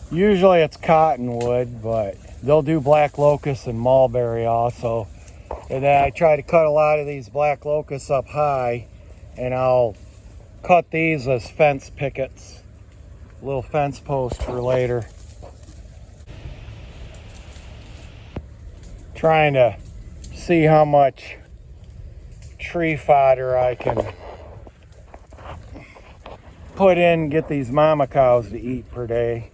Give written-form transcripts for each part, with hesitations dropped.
Usually it's cottonwood, but they'll do black locust and mulberry also. And then I try to cut a lot of these black locusts up high, and I'll cut these as fence pickets, little fence posts for later. Trying to see how much tree fodder I can put in, get these mama cows to eat per day.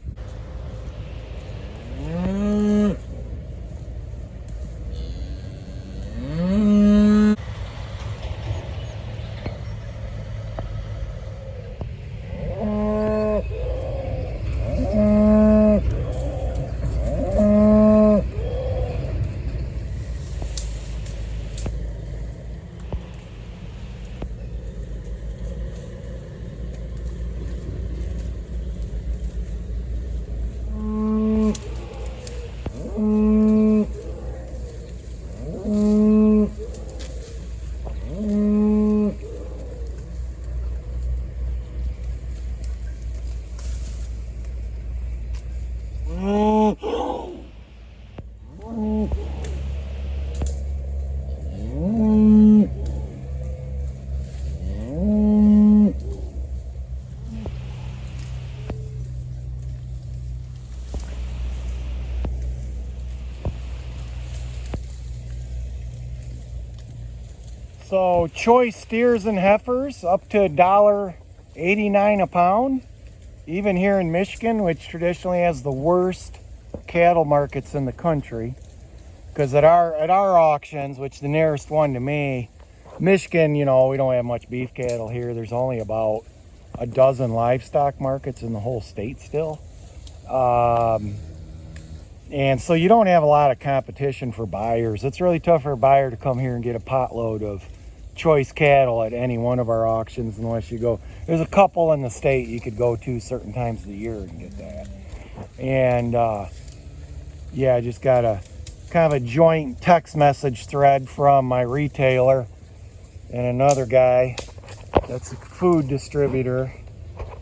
So choice steers and heifers up to $1.89 a pound. Even here in Michigan, which traditionally has the worst cattle markets in the country. Because at our auctions, which the nearest one to me, Michigan, you know, we don't have much beef cattle here. There's only about a dozen livestock markets in the whole state still. And so you don't have a lot of competition for buyers. It's really tough for a buyer to come here and get a potload of choice cattle at any one of our auctions unless you go. There's a couple in the state you could go to certain times of the year and get that. And yeah, I just got a kind of a joint text message thread from my retailer and another guy that's a food distributor,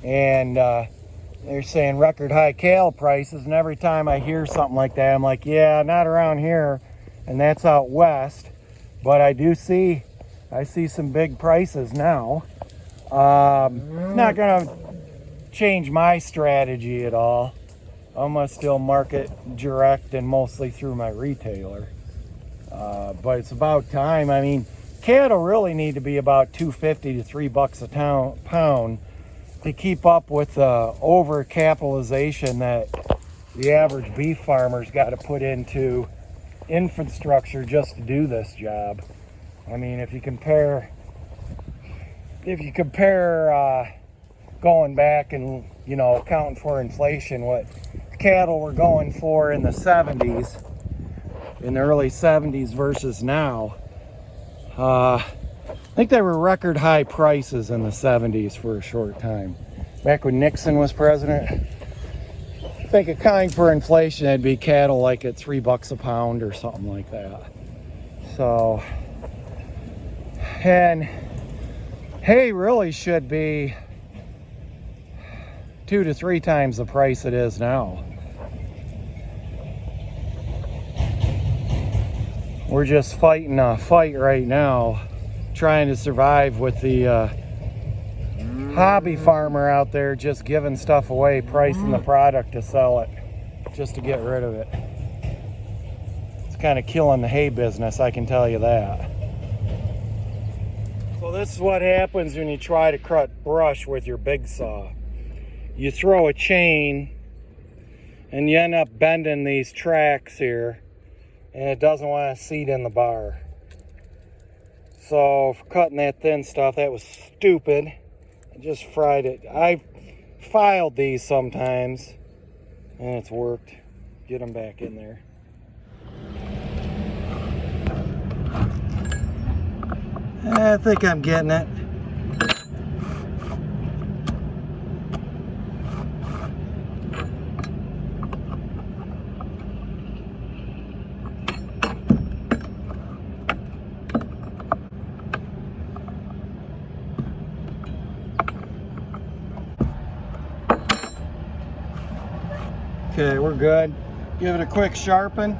and they're saying record high cattle prices, and every time I hear something like that, I'm like, yeah, not around here, and that's out west, but I see some big prices now. Not gonna change my strategy at all. I'm gonna still market direct and mostly through my retailer. But it's about time. I mean, cattle really need to be about $2.50 to $3 a pound to keep up with the overcapitalization that the average beef farmer's got to put into infrastructure just to do this job. I mean, if you compare going back and, you know, accounting for inflation, what cattle were going for in the 70s, in the early 70s versus now, I think they were record high prices in the 70s for a short time. Back when Nixon was president, I think accounting for inflation, it'd be cattle like at $3 a pound or something like that. So, and hay really should be 2 to 3 times the price it is now. We're just fighting a fight right now, trying to survive with the hobby farmer out there just giving stuff away, pricing the product to sell it, just to get rid of it. It's kind of killing the hay business, I can tell you that. So this is what happens when you try to cut brush with your big saw. You throw a chain and you end up bending these tracks here, and it doesn't want to seat in the bar. So for cutting that thin stuff, that was stupid. I just fried it. I've filed these sometimes and it's worked. Get them back in there. I think I'm getting it. Okay, we're good. Give it a quick sharpen.